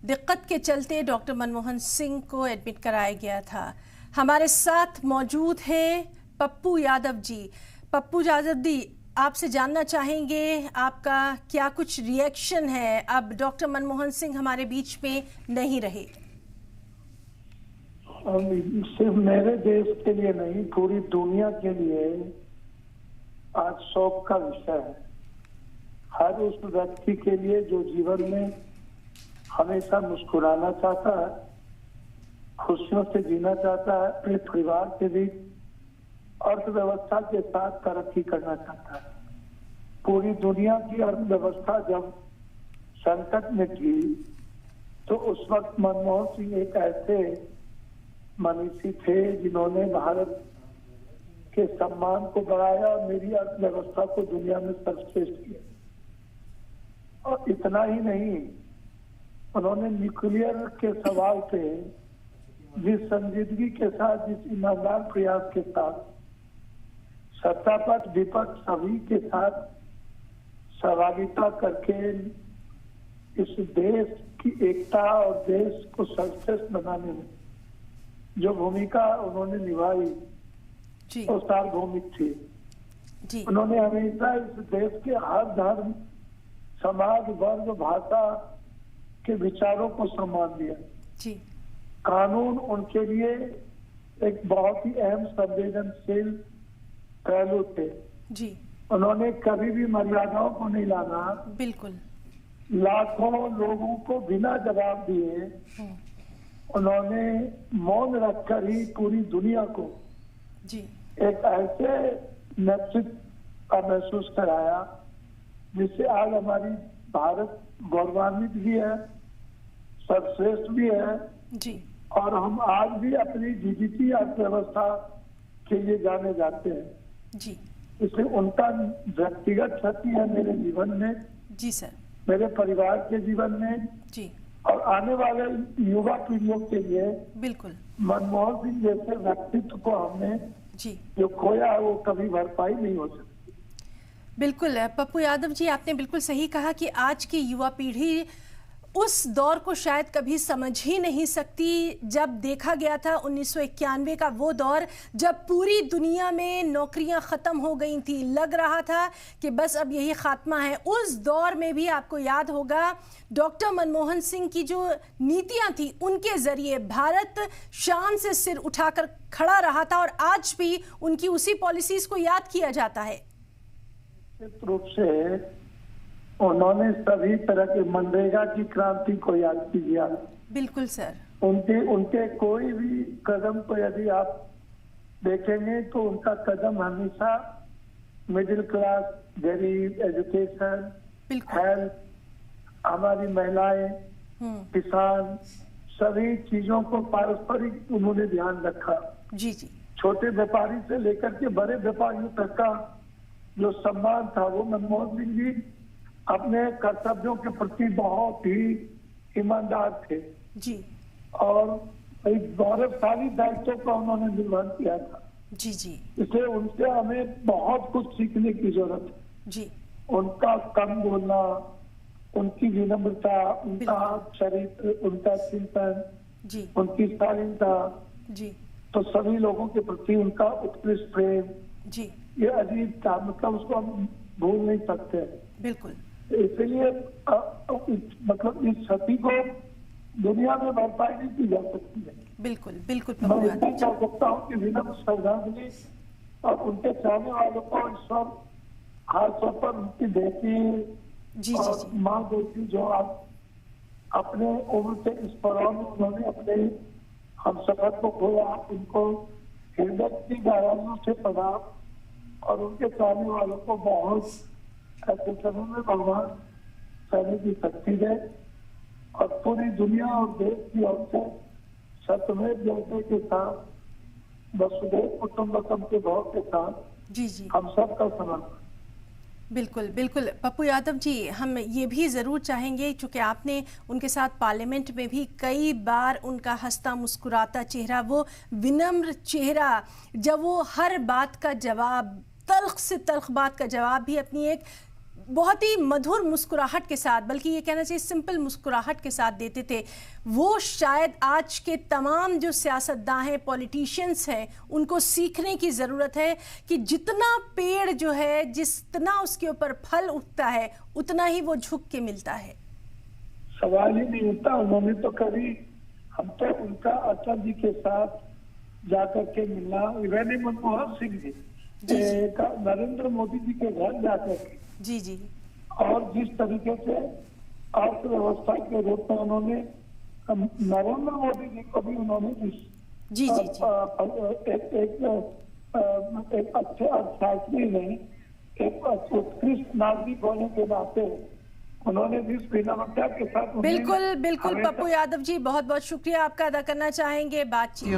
दिक्कत के चलते डॉक्टर मनमोहन सिंह को एडमिट कराया गया था। हमारे साथ मौजूद हैं पप्पू यादव जी। पप्पू यादव जी, आपसे जानना चाहेंगे आपका क्या कुछ रिएक्शन है अब डॉक्टर मनमोहन सिंह हमारे बीच में नहीं रहे। सिर्फ मेरे देश के लिए नहीं, पूरी दुनिया के लिए आज शोक का विषय है। हर उस व्यक्ति के लिए जो जीवन में हमेशा मुस्कुराना चाहता है, खुशियों से जीना चाहता है, अपने परिवार के बीच अर्थव्यवस्था के साथ तरक्की करना चाहता है। पूरी दुनिया की अर्थव्यवस्था जब संकट में थी तो उस वक्त मनमोहन सिंह एक ऐसे मनीषी थे जिन्होंने भारत के सम्मान को बढ़ाया और मेरी अर्थव्यवस्था को दुनिया में सर्वश्रेष्ठ किया। और इतना ही नहीं, उन्होंने न्यूक्लियर के सवाल पे जिस संजीदगी के साथ, जिस ईमानदार प्रयास के साथ सत्तापक्ष विपक्ष सभी के साथ सहभागिता करके इस देश की एकता और देश को सर्वश्रेष्ठ बनाने में जो भूमिका उन्होंने निभाई वो सार्वभौमिक थी। उन्होंने हमेशा इस देश के हर धर्म, समाज, वर्ग, भाषा के विचारों को सम्मान दिया। कानून उनके लिए एक बहुत ही अहम संवेदनशील पहलू थे। उन्होंने कभी भी मर्यादाओं को नहीं लाना। बिल्कुल। लाखों लोगों को बिना जवाब दिए उन्होंने मौन रखकर ही पूरी दुनिया को एक ऐसे नेतृत्व का महसूस कराया जिससे आज हमारी भारत गौरवान्वित भी है, सर्वश्रेष्ठ भी है और हम आज भी अपनी जीडीपी अर्थव्यवस्था के लिए जाने जाते हैं। इसलिए उनका व्यक्तिगत क्षति है मेरे जीवन में, मेरे परिवार के जीवन में और आने वाले युवा पीढ़ियों के लिए। बिल्कुल। मनमोहन सिंह जैसे व्यक्तित्व को हमने जो खोया है वो कभी भरपाई नहीं हो सकती। बिल्कुल पप्पू यादव जी, आपने बिल्कुल सही कहा कि आज की युवा पीढ़ी उस दौर को शायद कभी समझ ही नहीं सकती जब देखा गया था 1991 का वो दौर, जब पूरी दुनिया में नौकरियां ख़त्म हो गई थी। लग रहा था कि बस अब यही खात्मा है। उस दौर में भी आपको याद होगा डॉक्टर मनमोहन सिंह की जो नीतियां थी उनके ज़रिए भारत शान से सिर उठाकर खड़ा रहा था और आज भी उनकी उसी पॉलिसीज़ को याद किया जाता है। निश्चित रूप से उन्होंने सभी तरह के मनरेगा की क्रांति को याद किया। बिल्कुल सर। उनके कोई भी कदम को यदि आप देखेंगे तो उनका कदम हमेशा मिडिल क्लास, गरीब, एजुकेशन, हेल्थ, हमारी महिलाएं, किसान, सभी चीजों को पारस्परिक उन्होंने ध्यान रखा। छोटे व्यापारी से लेकर के बड़े व्यापारियों तक का जो सम्मान था वो मनमोहन सिंह जी अपने कर्तव्यों के प्रति बहुत ही ईमानदार थे और एक गौरवशाली दायित्व का उन्होंने निर्वहन किया था। इसलिए उनसे हमें बहुत कुछ सीखने की जरूरत है। उनका कम बोलना, उनकी विनम्रता, उनका चरित्र, उनका चिंतन, उनकी शालीनता, तो सभी लोगों के प्रति उनका उत्कृष्ट प्रेम, ये अजीब था, मतलब उसको हम भूल नहीं सकते। बिल्कुल। इसलिए मतलब इस क्षति को दुनिया में भरपाई नहीं की जा सकती है। बिल्कुल बिल्कुल। मैं इतना कह सकता हूँ कि विनम्र श्रद्धांजलि और उनके चाहने वालों को ईश्वर खासतौर पर उनकी बेटी और माँ बेटी जो आप अपने उम्र से इस पड़ाव में उन्होंने अपने हम सफर को खोया, उनको हृदय की गहराइयों से पढ़ा और उनके चाहने वालों को बहुत ऐसे समय में भगवान सहने की शक्ति दे और पूरी दुनिया और देश की ओर से सत्यमेव जयते के साथ, वसुधैव कुटुंबकम के भाव के साथ हम सब का समर्थन। बिल्कुल बिल्कुल पप्पू यादव जी, हम ये भी ज़रूर चाहेंगे, चूँकि आपने उनके साथ पार्लियामेंट में भी कई बार उनका हंसता मुस्कुराता चेहरा, वो विनम्र चेहरा, जब वो हर बात का जवाब, तल्ख से तल्ख बात का जवाब भी अपनी एक बहुत ही मधुर मुस्कुराहट के साथ, बल्कि ये कहना चाहिए सिंपल मुस्कुराहट के साथ देते थे, वो शायद आज के तमाम जो सियासतदान हैं, पॉलिटिशियंस हैं, उनको सीखने की ज़रूरत है कि जितना पेड़ जो है, जितना उसके ऊपर फल उगता है, उतना ही वो झुक के मिलता है। सवाल ही नहीं उठता। उन्होंने तो कभी, हम तो उनका अटल जी के साथ जाकर के मिलना, इवन मनमोहन सिंह जी नरेंद्र मोदी जी के घर जाकर के, जी जी, और जिस तरीके से अर्थव्यवस्था के रूप में उन्होंने नरेंद्र मोदी जी को भी उन्होंने जी जी जी एक अच्छे अर्थशास्त्री नहीं, एक उत्कृष्ट नागरिक होने के नाते उन्होंने जिस विनम्रता के साथ, बिल्कुल बिल्कुल पप्पू यादव जी, बहुत बहुत शुक्रिया आपका अदा करना चाहेंगे बातचीत में।